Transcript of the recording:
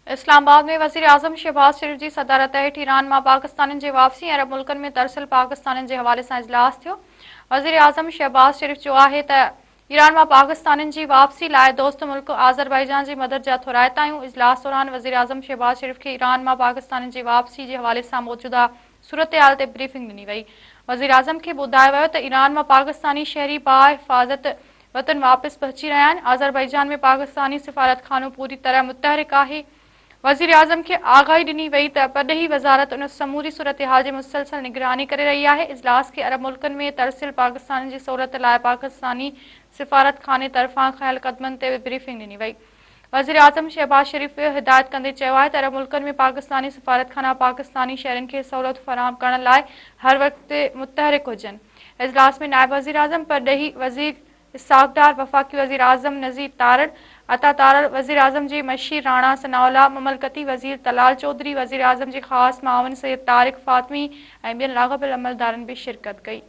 इस्लामाबाद में वज़ीर आज़म शहबाज शरीफ जी सदारत हेठि ईरान में पाकिस्तानियों की वापसी अरब मुल्कनि में दरअसल पाकिस्तानियों के हवाले से इजलास थियो। वज़ीर आज़म शहबाज शरीफ चयो आहे त ईरान में पाकिस्तानियों की वापसी लाइ दोस्त मुल्क आज़रबाईजान की मदद जा थोराइता आहियूं। इजलास दौरान वज़ीर आज़म शहबाज शरीफ के ईरान में पाकिस्तानियों की वापसी के हवाले से मौजूदा सूरत हाल ते ब्रीफिंग ॾिनी वई। वज़ीर आज़म के ॿुधायो वियो त ईरान में पाकिस्तानी शहरी बाहिफ़ाज़त वतन वापस पहुची रहा आहिनि। आज़रबाईजान में पाकिस्तानी सिफारतखानो पूरी तरह मुतहरिक आहे। वज़ीर आज़म के आगाही ॾिनी वई त परॾेही वज़ारत उन समूरी सूरत हाल जी मुसलसल निगरानी करे रही आहे। इजलास के अरब मुल्कनि में तरसिल पाकिस्तान जी सहूलियत लाइ पाकिस्तानी सिफारतखाने तरफ़ां खयल क़दमनि ते ब्रीफिंग ॾिनी वई। वज़ीर आज़म शहबाज शरीफ हिदायत कंदे चयो आहे त अरब मुल्कनि में पाकिस्तानी सिफारतखाना पाकिस्तानी शहरियुनि खे सहूलियत फराहम करण लाइ हर वक़्तु मुतहरिक हुजनि। इजलास में नायब वज़ीर आज़म परॾेही वज़ीर इसहाक़ डार, वफ़ाक़ी वज़ीर आज़म नज़ीर तारड़, अता तारड़, वज़ीर आज़म जी मशीर राणा सनाउल्लाह, ममलकती वज़ीर तलाल चौधरी, वज़ीर आज़म जी ख़ास मावन सैयद तारिक फ़ातमी ऐं ॿियनि लाॻापियल अमलदारनि भी शिरकत कई।